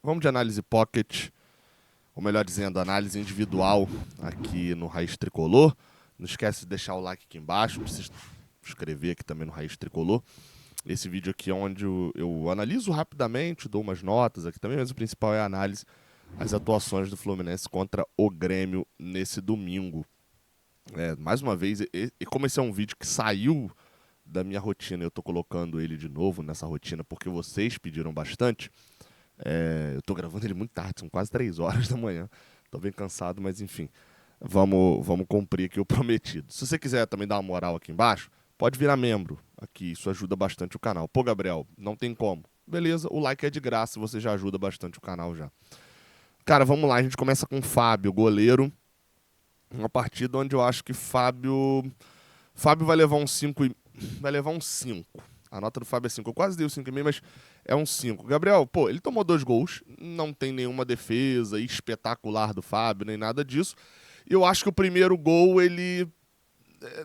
Vamos de análise pocket, ou melhor dizendo, análise individual aqui no Raiz Tricolor. Não esquece de deixar o like aqui embaixo, não precisa inscrever aqui também no Raiz Tricolor. Esse vídeo aqui é onde eu analiso rapidamente, dou umas notas aqui também, mas o principal é a análise, as atuações do Fluminense contra o Grêmio nesse domingo. Mais uma vez, e como esse é um vídeo que saiu da minha rotina, eu tô colocando ele de novo nessa rotina porque vocês pediram bastante. Eu tô gravando ele muito tarde, são quase 3 horas da manhã. Tô bem cansado, mas enfim. Vamos cumprir aqui o prometido. Se você quiser também dar uma moral aqui embaixo, pode virar membro aqui, isso ajuda bastante o canal. Pô, Gabriel, não tem como. Beleza, o like é de graça, você já ajuda bastante o canal já. Cara, vamos lá, a gente começa com o Fábio, goleiro. Uma partida onde eu acho que Fábio vai levar um 5. Vai levar um 5. A nota do Fábio é 5. Eu quase dei o 5,5, mas é um 5. Gabriel, pô, ele tomou 2 gols. Não tem nenhuma defesa espetacular do Fábio, nem nada disso. E eu acho que o primeiro gol, ele...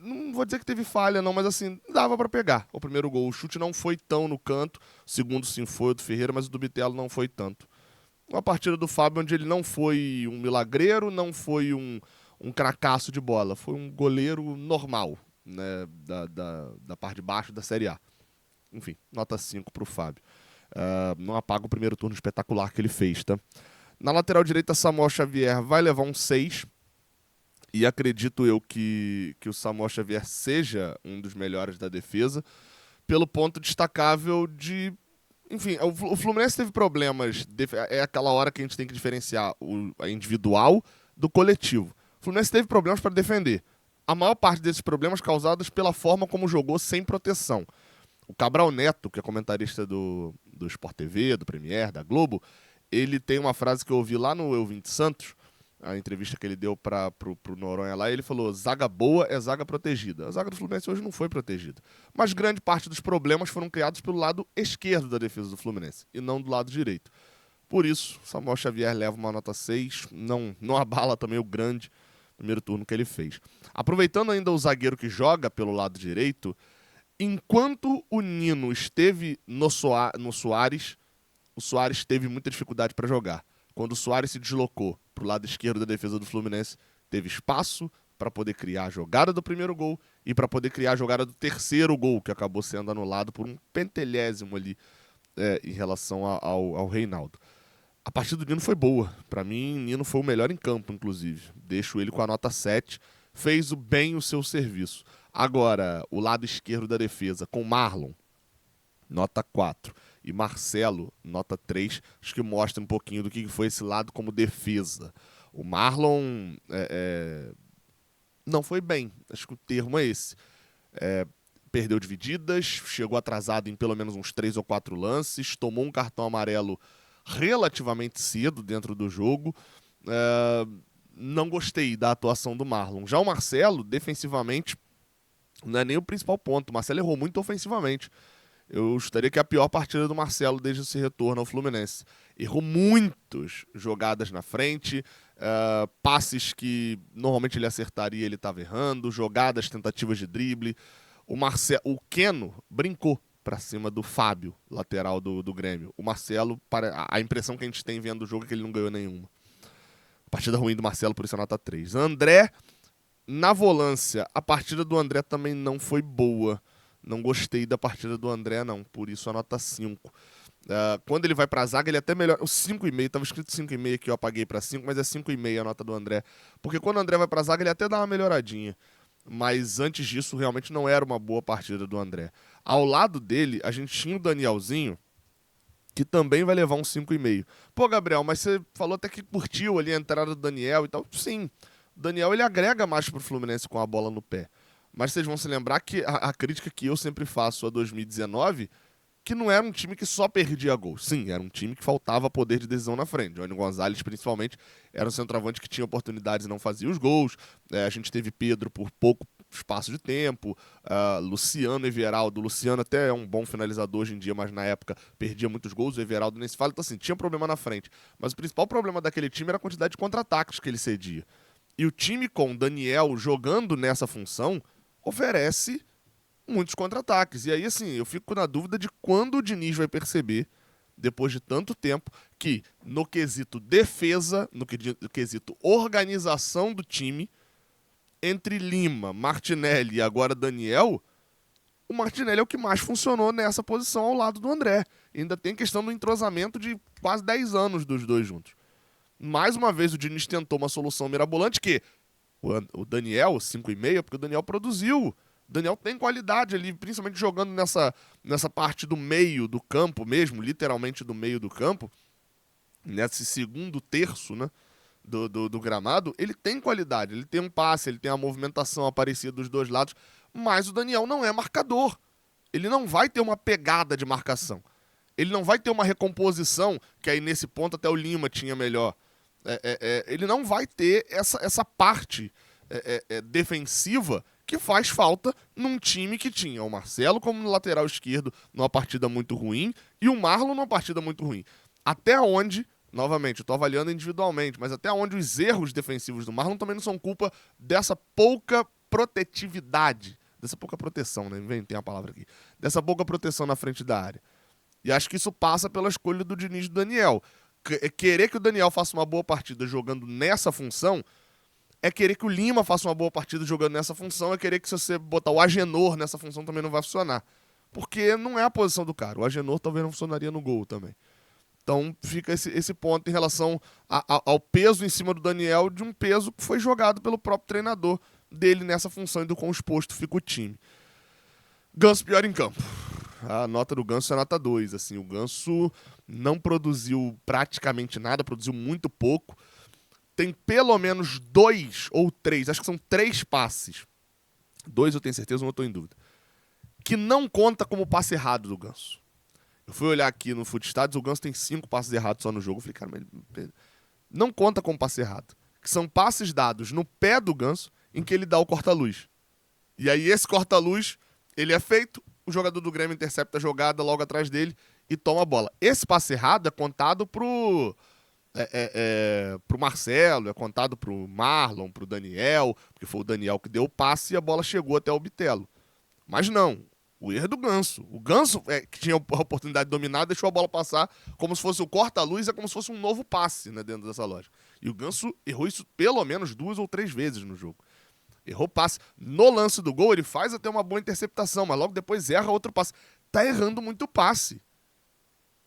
Não vou dizer que teve falha, não, mas assim, dava pra pegar. O primeiro gol, o chute não foi tão no canto. O segundo sim foi, o do Ferreira, mas o do Bitelo não foi tanto. Uma partida do Fábio onde ele não foi um milagreiro, não foi um cracaço de bola. Foi um goleiro normal, né, da parte de baixo da Série A. Enfim, nota 5 pro Fábio. Não apaga o primeiro turno espetacular que ele fez, tá? Na lateral direita, Samuel Xavier vai levar um 6. E acredito eu que o Samuel Xavier seja um dos melhores da defesa, pelo ponto destacável de... Enfim, o Fluminense teve problemas. É aquela hora que a gente tem que diferenciar a individual do coletivo. O Fluminense teve problemas para defender. A maior parte desses problemas causados pela forma como jogou sem proteção. O Cabral Neto, que é comentarista do Sport TV, do Premier, da Globo, ele tem uma frase que eu ouvi lá no Eu Vim de Santos, a entrevista que ele deu pro Noronha lá, ele falou: zaga boa é zaga protegida. A zaga do Fluminense hoje não foi protegida. Mas grande parte dos problemas foram criados pelo lado esquerdo da defesa do Fluminense, e não do lado direito. Por isso, Samuel Xavier leva uma nota 6, não abala também o grande primeiro turno que ele fez. Aproveitando ainda o zagueiro que joga pelo lado direito, enquanto o Nino esteve no Soares, o Soares teve muita dificuldade para jogar. Quando o Soares se deslocou para o lado esquerdo da defesa do Fluminense, teve espaço para poder criar a jogada do primeiro gol e para poder criar a jogada do terceiro gol, que acabou sendo anulado por um pentelésimo ali em relação ao Reinaldo. A partida do Nino foi boa. Para mim, Nino foi o melhor em campo, inclusive. Deixo ele com a nota 7. Fez bem o seu serviço. Agora, o lado esquerdo da defesa, com Marlon, nota 4. E Marcelo, nota 3, acho que mostra um pouquinho do que foi esse lado como defesa. O Marlon não foi bem, acho que o termo é esse. Perdeu divididas, chegou atrasado em pelo menos uns 3 ou 4 lances, tomou um cartão amarelo relativamente cedo dentro do jogo. Não gostei da atuação do Marlon. Já o Marcelo, defensivamente, não é nem o principal ponto. O Marcelo errou muito ofensivamente. Eu estaria que é a pior partida do Marcelo desde esse retorno ao Fluminense. Errou muitas jogadas na frente, passes que normalmente ele acertaria, ele estava errando, jogadas, tentativas de drible. O Keno brincou para cima do Fábio, lateral do Grêmio. O Marcelo, a impressão que a gente tem vendo o jogo é que ele não ganhou nenhuma. Partida ruim do Marcelo, por isso a nota 3. André, na volância, a partida do André também não foi boa. Não gostei da partida do André, não. Por isso a nota 5. Quando ele vai pra zaga, ele até melhor. O 5,5, tava escrito 5,5 aqui, eu apaguei pra 5, mas é 5,5 a nota do André. Porque quando o André vai pra zaga, ele até dá uma melhoradinha. Mas antes disso, realmente não era uma boa partida do André. Ao lado dele, a gente tinha o Danielzinho, que também vai levar um 5,5. Pô, Gabriel, mas você falou até que curtiu ali a entrada do Daniel e tal. Sim, o Daniel ele agrega mais pro Fluminense com a bola no pé. Mas vocês vão se lembrar que a crítica que eu sempre faço a 2019, que não era um time que só perdia gols. Sim, era um time que faltava poder de decisão na frente. Johnny Gonzalez, principalmente, era um centroavante que tinha oportunidades e não fazia os gols. A gente teve Pedro por pouco espaço de tempo, Luciano, Everaldo. Luciano até é um bom finalizador hoje em dia, mas na época perdia muitos gols. O Everaldo nem se fala. Então, assim, tinha problema na frente. Mas o principal problema daquele time era a quantidade de contra-ataques que ele cedia. E o time com o Daniel jogando nessa função oferece muitos contra-ataques. E aí, assim, eu fico na dúvida de quando o Diniz vai perceber depois de tanto tempo, que no quesito defesa, no quesito organização do time, entre Lima, Martinelli e agora Daniel, o Martinelli é o que mais funcionou nessa posição ao lado do André. E ainda tem questão do entrosamento de quase 10 anos dos dois juntos. Mais uma vez o Diniz tentou uma solução mirabolante que o Daniel, 5,5, porque o Daniel produziu. O Daniel tem qualidade ali, principalmente jogando nessa parte do meio do campo mesmo, literalmente do meio do campo, nesse segundo terço, né, do gramado, ele tem qualidade, ele tem um passe, ele tem a movimentação aparecida dos dois lados, mas o Daniel não é marcador. Ele não vai ter uma pegada de marcação. Ele não vai ter uma recomposição, que aí nesse ponto até o Lima tinha melhor. Ele não vai ter essa parte defensiva que faz falta num time que tinha o Marcelo como lateral esquerdo numa partida muito ruim e o Marlon numa partida muito ruim. Até onde, novamente, eu estou avaliando individualmente, mas até onde os erros defensivos do Marlon também não são culpa dessa pouca protetividade, dessa pouca proteção, né? Inventei a palavra aqui. Dessa pouca proteção na frente da área. E acho que isso passa pela escolha do Diniz e do Daniel. Querer que o Daniel faça uma boa partida jogando nessa função é querer que o Lima faça uma boa partida jogando nessa função, é querer que se você botar o Agenor nessa função também não vai funcionar. Porque não é a posição do cara. O Agenor talvez não funcionaria no gol também. Então fica esse ponto em relação ao peso em cima do Daniel, de um peso que foi jogado pelo próprio treinador dele nessa função e do quão exposto fica o time. Ganso pior em campo. A nota do Ganso é nota 2. Assim, o Ganso não produziu praticamente nada, produziu muito pouco. Tem pelo menos 2 ou 3, acho que são 3 passes. 2 eu tenho certeza, um eu estou em dúvida. Que não conta como passe errado do Ganso. Eu fui olhar aqui no Footstats, o Ganso tem 5 passes errados só no jogo. Eu falei, cara, mas não conta como passe errado. Que são passes dados no pé do Ganso em que ele dá o corta-luz. E aí esse corta-luz, ele é feito, o jogador do Grêmio intercepta a jogada logo atrás dele e toma a bola. Esse passe errado é contado pro Marcelo, é contado pro Marlon, pro Daniel, porque foi o Daniel que deu o passe e a bola chegou até o Bitelo. Mas não, o erro é do Ganso. O Ganso, que tinha a oportunidade de dominar, deixou a bola passar como se fosse o corta-luz, é como se fosse um novo passe, né, dentro dessa lógica. E o Ganso errou isso pelo menos 2 ou 3 vezes no jogo. Errou passe. No lance do gol, ele faz até uma boa interceptação, mas logo depois erra outro passe. Tá errando muito passe.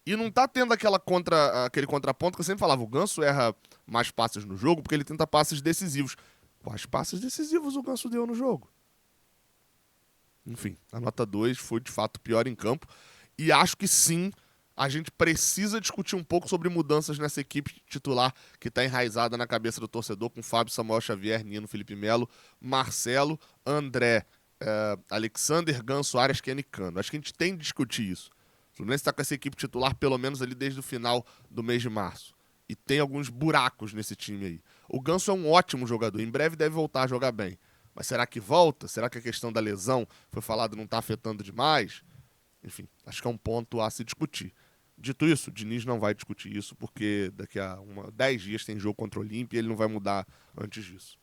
E não tá tendo aquele contraponto que eu sempre falava. O Ganso erra mais passes no jogo porque ele tenta passes decisivos. Quais passes decisivos o Ganso deu no jogo? Enfim, a nota 2 foi de fato pior em campo. E acho que sim, a gente precisa discutir um pouco sobre mudanças nessa equipe titular que está enraizada na cabeça do torcedor, com Fábio, Samuel Xavier, Nino, Felipe Melo, Marcelo, André, Alexander, Ganso, Arias, Kenny, Cano. Acho que a gente tem de discutir isso. O Fluminense está com essa equipe titular pelo menos ali desde o final do mês de março. E tem alguns buracos nesse time aí. O Ganso é um ótimo jogador, em breve deve voltar a jogar bem. Mas será que volta? Será que a questão da lesão, foi falado, não está afetando demais? Enfim, acho que é um ponto a se discutir. Dito isso, o Diniz não vai discutir isso, porque daqui a 10 dias tem jogo contra o Olímpia e ele não vai mudar antes disso.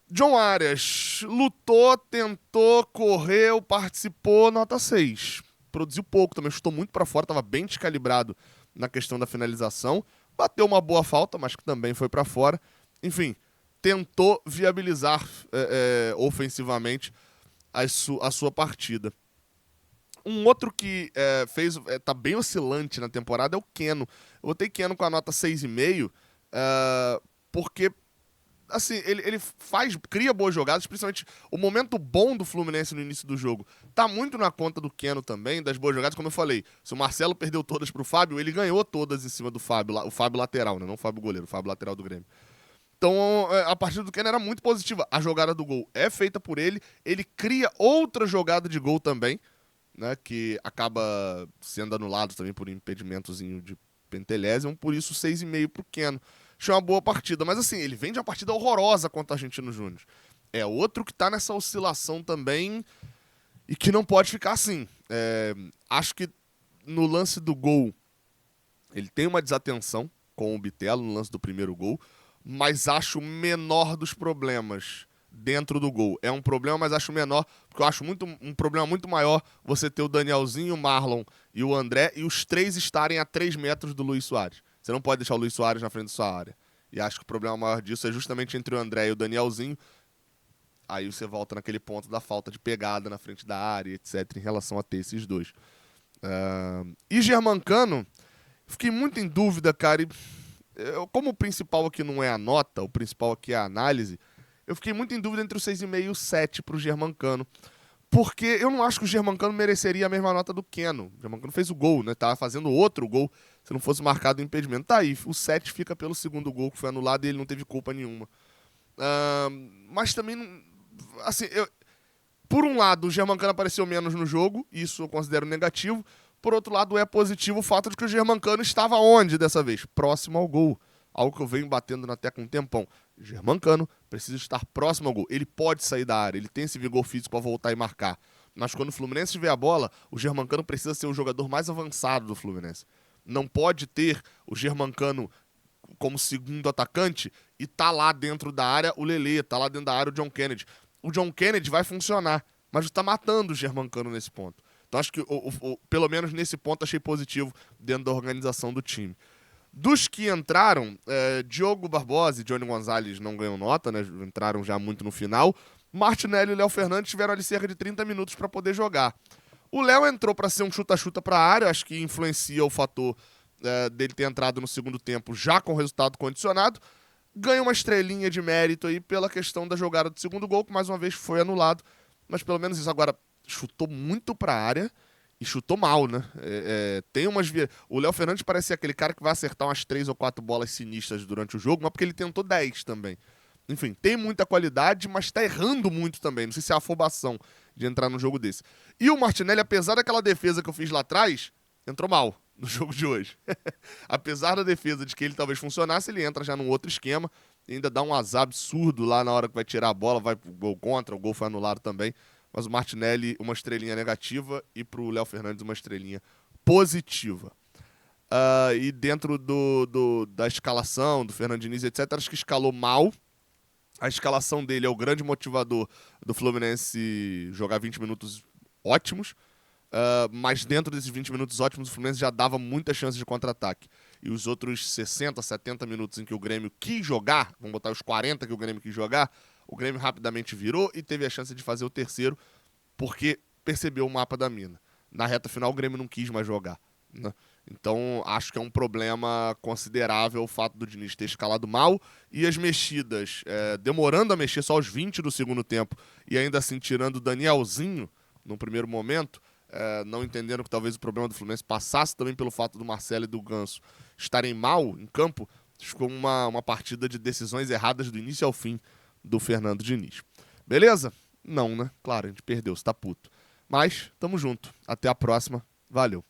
John Arias lutou, tentou, correu, participou, nota 6. Produziu pouco também, chutou muito para fora, estava bem descalibrado na questão da finalização. Bateu uma boa falta, mas que também foi para fora. Enfim, tentou viabilizar ofensivamente a sua partida. Um outro que tá bem oscilante na temporada é o Keno. Eu botei Keno com a nota 6,5, porque assim, ele cria boas jogadas, principalmente o momento bom do Fluminense no início do jogo. Tá muito na conta do Keno também, das boas jogadas, como eu falei. Se o Marcelo perdeu todas pro Fábio, ele ganhou todas em cima do Fábio, o Fábio lateral, né? Não o Fábio goleiro, o Fábio lateral do Grêmio. Então, a partida do Keno era muito positiva. A jogada do gol é feita por ele, ele cria outra jogada de gol também, né, que acaba sendo anulado também por um impedimentozinho de pentelésimo, por isso 6,5 pro Keno. Achei uma boa partida, mas assim, ele vem de uma partida horrorosa contra o Argentino Júnior. É outro que tá nessa oscilação também e que não pode ficar assim. Acho que no lance do gol ele tem uma desatenção com o Bitelo no lance do primeiro gol, mas acho o menor dos problemas dentro do gol. É um problema, mas acho menor, porque eu acho um problema muito maior você ter o Danielzinho, o Marlon e o André e os três estarem a 3 metros do Luis Soares. Você não pode deixar o Luis Soares na frente da sua área. E acho que o problema maior disso é justamente entre o André e o Danielzinho. Aí você volta naquele ponto da falta de pegada na frente da área, etc., em relação a ter esses dois. E Germancano, fiquei muito em dúvida, cara. Como o principal aqui não é a nota, o principal aqui é a análise, eu fiquei muito em dúvida entre o 6,5 e o 7 pro Germancano. Porque eu não acho que o Germancano mereceria a mesma nota do Keno. O Germancano fez o gol, né? Tava fazendo outro gol se não fosse marcado o impedimento. Tá aí, o 7 fica pelo segundo gol que foi anulado e ele não teve culpa nenhuma. Mas também, assim, por um lado, o Germancano apareceu menos no jogo, isso eu considero negativo. Por outro lado, é positivo o fato de que o Germancano estava onde dessa vez? Próximo ao gol. Algo que eu venho batendo na tecla um tempão. Germancano precisa estar próximo ao gol. Ele pode sair da área, ele tem esse vigor físico para voltar e marcar. Mas quando o Fluminense tiver a bola, o Germancano precisa ser o jogador mais avançado do Fluminense. Não pode ter o Germancano como segundo atacante e tá lá dentro da área o Lelê, tá lá dentro da área o John Kennedy. O John Kennedy vai funcionar, mas tá matando o Germancano nesse ponto. Então acho que, pelo menos nesse ponto, achei positivo dentro da organização do time. Dos que entraram, Diogo Barbosa e Johnny Gonzalez não ganham nota, né? Entraram já muito no final. Martinelli e Léo Fernandes tiveram ali cerca de 30 minutos para poder jogar. O Léo entrou para ser um chuta-chuta para a área, acho que influencia o fator dele ter entrado no segundo tempo já com o resultado condicionado. Ganha uma estrelinha de mérito aí pela questão da jogada do segundo gol, que mais uma vez foi anulado. Mas pelo menos isso. Agora, chutou muito para a área e chutou mal, né? Tem umas... O Léo Fernandes parece ser aquele cara que vai acertar umas 3 ou 4 bolas sinistras durante o jogo, mas porque ele tentou 10 também. Enfim, tem muita qualidade, mas tá errando muito também. Não sei se é a afobação de entrar num jogo desse. E o Martinelli, apesar daquela defesa que eu fiz lá atrás, entrou mal no jogo de hoje. Apesar da defesa de que ele talvez funcionasse, ele entra já num outro esquema e ainda dá um azar absurdo lá na hora que vai tirar a bola, vai pro gol contra, o gol foi anulado também. Mas o Martinelli, uma estrelinha negativa, e pro Léo Fernandes, uma estrelinha positiva. E dentro da escalação, do Fernando Diniz, etc., acho que escalou mal. A escalação dele é o grande motivador do Fluminense jogar 20 minutos ótimos. Mas dentro desses 20 minutos ótimos, o Fluminense já dava muitas chances de contra-ataque. E os outros 60, 70 minutos em que o Grêmio quis jogar, vamos botar os 40 que o Grêmio quis jogar, o Grêmio rapidamente virou e teve a chance de fazer o terceiro, porque percebeu o mapa da mina. Na reta final, o Grêmio não quis mais jogar, né? Então, acho que é um problema considerável o fato do Diniz ter escalado mal e as mexidas, demorando a mexer só aos 20 do segundo tempo e ainda assim tirando o Danielzinho no primeiro momento, não entendendo que talvez o problema do Fluminense passasse também pelo fato do Marcelo e do Ganso estarem mal em campo. Ficou uma partida de decisões erradas do início ao fim do Fernando Diniz. Beleza? Não, né? Claro, a gente perdeu, você tá puto. Mas, tamo junto. Até a próxima. Valeu.